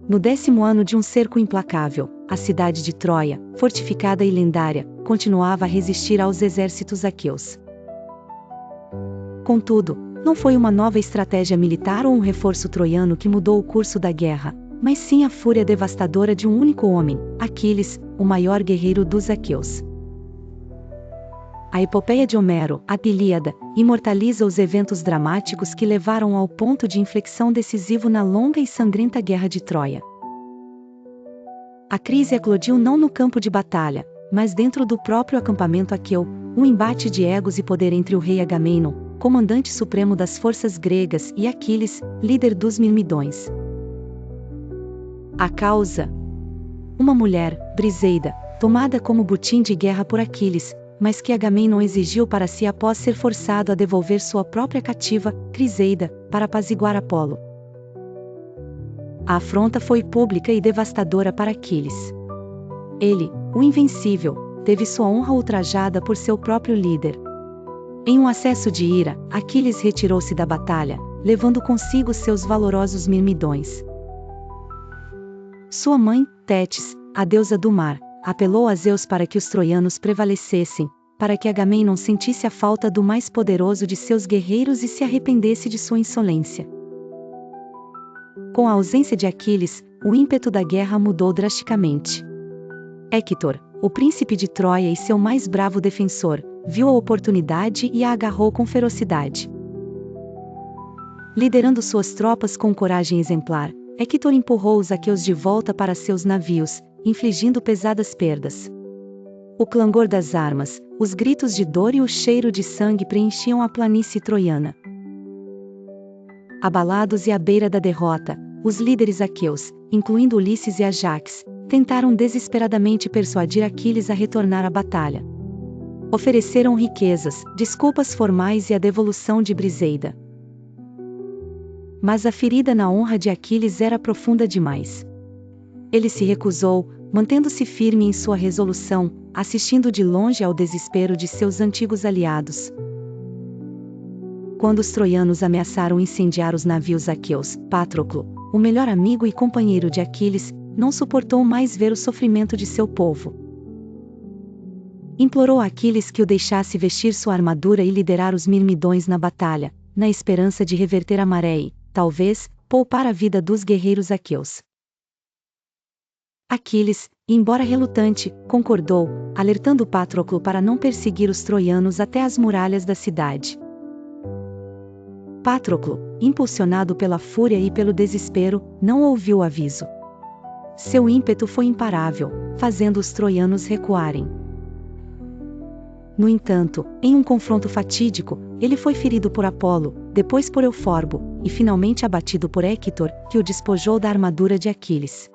No 10º ano de um cerco implacável, a cidade de Troia, fortificada e lendária, continuava a resistir aos exércitos aqueus. Contudo, não foi uma nova estratégia militar ou um reforço troiano que mudou o curso da guerra, mas sim a fúria devastadora de um único homem, Aquiles, o maior guerreiro dos aqueus. A epopeia de Homero, a Ilíada, imortaliza os eventos dramáticos que levaram ao ponto de inflexão decisivo na longa e sangrenta guerra de Troia. A crise eclodiu não no campo de batalha, mas dentro do próprio acampamento aqueu, um embate de egos e poder entre o rei Agamenon, comandante supremo das forças gregas, e Aquiles, líder dos Mirmidões. A causa? Uma mulher, Briseida, tomada como butim de guerra por Aquiles, mas que Agamenon exigiu para si após ser forçado a devolver sua própria cativa, Criseida, para apaziguar Apolo. A afronta foi pública e devastadora para Aquiles. Ele, o invencível, teve sua honra ultrajada por seu próprio líder. Em um acesso de ira, Aquiles retirou-se da batalha, levando consigo seus valorosos mirmidões. Sua mãe, Tétis, a deusa do mar, apelou a Zeus para que os troianos prevalecessem, para que Agamenon sentisse a falta do mais poderoso de seus guerreiros e se arrependesse de sua insolência. Com a ausência de Aquiles, o ímpeto da guerra mudou drasticamente. Héctor, o príncipe de Troia e seu mais bravo defensor, viu a oportunidade e a agarrou com ferocidade. Liderando suas tropas com coragem exemplar, Héctor empurrou os aqueus de volta para seus navios, infligindo pesadas perdas. O clangor das armas, os gritos de dor e o cheiro de sangue preenchiam a planície troiana. Abalados e à beira da derrota, os líderes aqueus, incluindo Ulisses e Ajax, tentaram desesperadamente persuadir Aquiles a retornar à batalha. Ofereceram riquezas, desculpas formais e a devolução de Briseida. Mas a ferida na honra de Aquiles era profunda demais. Ele se recusou, mantendo-se firme em sua resolução, assistindo de longe ao desespero de seus antigos aliados. Quando os troianos ameaçaram incendiar os navios aqueus, Patroclo, o melhor amigo e companheiro de Aquiles, não suportou mais ver o sofrimento de seu povo. Implorou a Aquiles que o deixasse vestir sua armadura e liderar os mirmidões na batalha, na esperança de reverter a maré e, talvez, poupar a vida dos guerreiros aqueus. Aquiles, embora relutante, concordou, alertando Patroclo para não perseguir os troianos até as muralhas da cidade. Patroclo, impulsionado pela fúria e pelo desespero, não ouviu o aviso. Seu ímpeto foi imparável, fazendo os troianos recuarem. No entanto, em um confronto fatídico, ele foi ferido por Apolo, depois por Euforbo, e finalmente abatido por Héctor, que o despojou da armadura de Aquiles.